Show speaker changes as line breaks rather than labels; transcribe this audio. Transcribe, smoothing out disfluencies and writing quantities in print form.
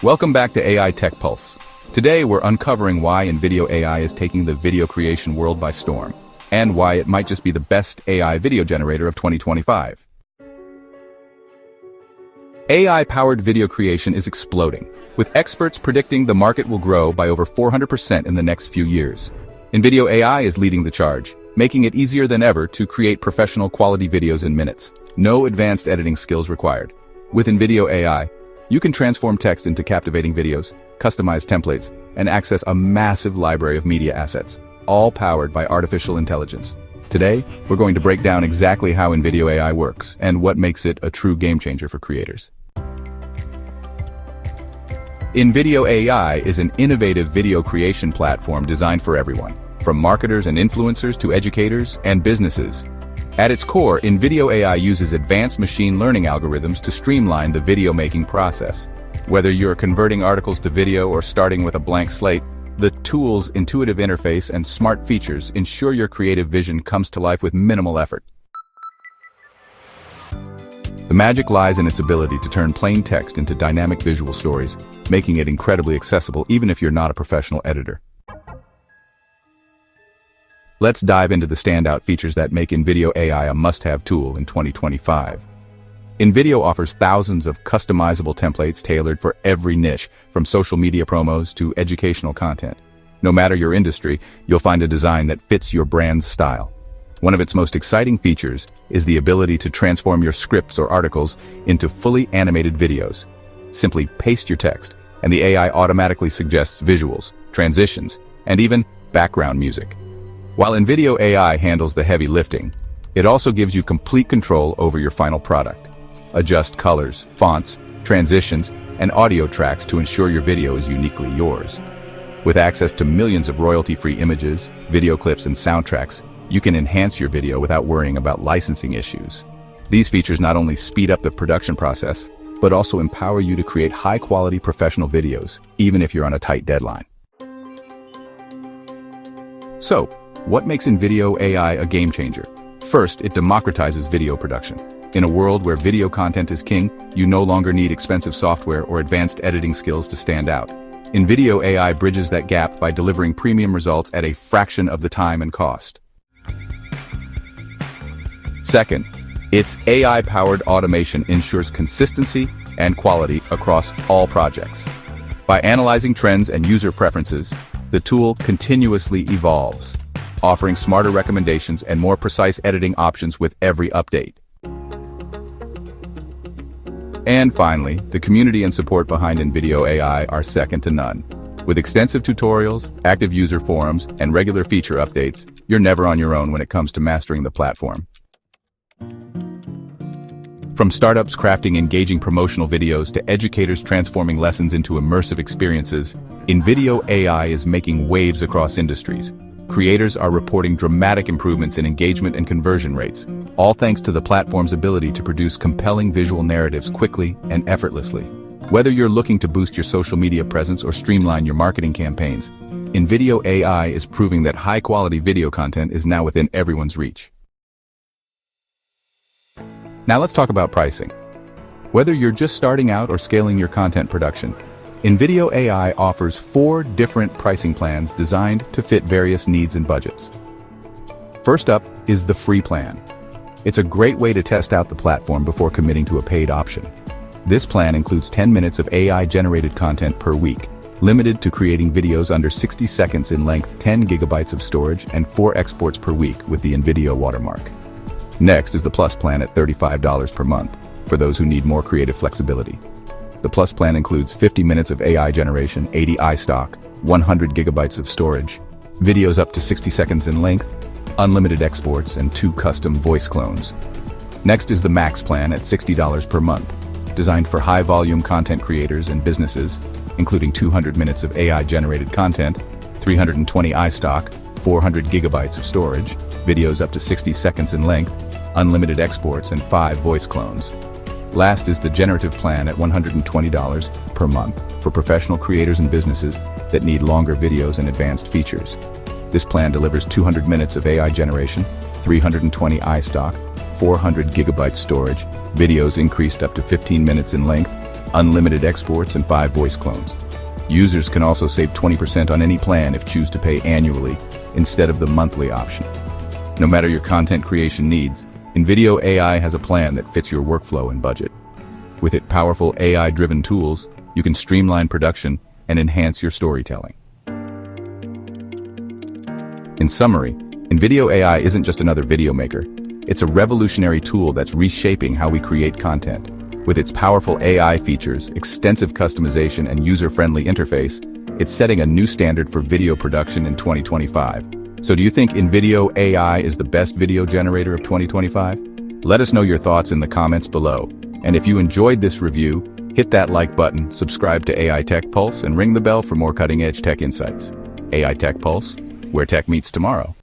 Welcome back to AI Tech Pulse. Today we're uncovering why Invideo AI is taking the video creation world by storm, and why it might just be the best AI video generator of 2025. AI-powered video creation is exploding, with experts predicting the market will grow by over 400% in the next few years. Invideo AI is leading the charge, making it easier than ever to create professional quality videos in minutes. No advanced editing skills required. With Invideo AI, you can transform text into captivating videos, customize templates, and access a massive library of media assets, all powered by artificial intelligence. Today, we're going to break down exactly how Invideo AI works and what makes it a true game-changer for creators. Invideo AI is an innovative video creation platform designed for everyone, from marketers and influencers to educators and businesses. At its core, Invideo AI uses advanced machine learning algorithms to streamline the video making process. Whether you're converting articles to video or starting with a blank slate, the tool's intuitive interface and smart features ensure your creative vision comes to life with minimal effort. The magic lies in its ability to turn plain text into dynamic visual stories, making it incredibly accessible even if you're not a professional editor. Let's dive into the standout features that make Invideo AI a must-have tool in 2025. Invideo offers thousands of customizable templates tailored for every niche, from social media promos to educational content. No matter your industry, you'll find a design that fits your brand's style. One of its most exciting features is the ability to transform your scripts or articles into fully animated videos. Simply paste your text, and the AI automatically suggests visuals, transitions, and even background music. While Invideo AI handles the heavy lifting, it also gives you complete control over your final product. Adjust colors, fonts, transitions, and audio tracks to ensure your video is uniquely yours. With access to millions of royalty-free images, video clips, and soundtracks, you can enhance your video without worrying about licensing issues. These features not only speed up the production process, but also empower you to create high-quality professional videos, even if you're on a tight deadline. So, what makes Invideo AI a game-changer? First, it democratizes video production. In a world where video content is king, you no longer need expensive software or advanced editing skills to stand out. Invideo AI bridges that gap by delivering premium results at a fraction of the time and cost. Second, its AI-powered automation ensures consistency and quality across all projects. By analyzing trends and user preferences, the tool continuously evolves, offering smarter recommendations and more precise editing options with every update. And finally, the community and support behind Invideo AI are second to none. With extensive tutorials, active user forums, and regular feature updates, you're never on your own when it comes to mastering the platform. From startups crafting engaging promotional videos to educators transforming lessons into immersive experiences, Invideo AI is making waves across industries. Creators are reporting dramatic improvements in engagement and conversion rates, all thanks to the platform's ability to produce compelling visual narratives quickly and effortlessly. Whether you're looking to boost your social media presence or streamline your marketing campaigns, Invideo AI is proving that high-quality video content is now within everyone's reach. Now let's talk about pricing. Whether you're just starting out or scaling your content production, Invideo AI offers 4 different pricing plans designed to fit various needs and budgets. First up is the free plan. It's a great way to test out the platform before committing to a paid option. This plan includes 10 minutes of AI-generated content per week, limited to creating videos under 60 seconds in length, 10 gigabytes of storage, and 4 exports per week with the Invideo watermark. Next is the Plus plan at $35 per month, for those who need more creative flexibility. The Plus plan includes 50 minutes of AI generation, 80 iStock, 100 gigabytes of storage, videos up to 60 seconds in length, unlimited exports, and 2 custom voice clones. Next is the Max plan at $60 per month, designed for high-volume content creators and businesses, including 200 minutes of AI-generated content, 320 iStock, 400 gigabytes of storage, videos up to 60 seconds in length, unlimited exports, and 5 voice clones. Last is the Generative plan at $120 per month for professional creators and businesses that need longer videos and advanced features. This plan delivers 200 minutes of AI generation, 320 iStock, 400 gigabyte storage, videos increased up to 15 minutes in length, unlimited exports, and 5 voice clones. Users can also save 20% on any plan if choose to pay annually instead of the monthly option. No matter your content creation needs, Invideo AI has a plan that fits your workflow and budget. With its powerful AI-driven tools, you can streamline production and enhance your storytelling. In summary, Invideo AI isn't just another video maker. It's a revolutionary tool that's reshaping how we create content. With its powerful AI features, extensive customization, and user-friendly interface, it's setting a new standard for video production in 2025. So do you think Invideo AI is the best video generator of 2025? Let us know your thoughts in the comments below. And if you enjoyed this review, hit that like button, subscribe to AI Tech Pulse, and ring the bell for more cutting-edge tech insights. AI Tech Pulse, where tech meets tomorrow.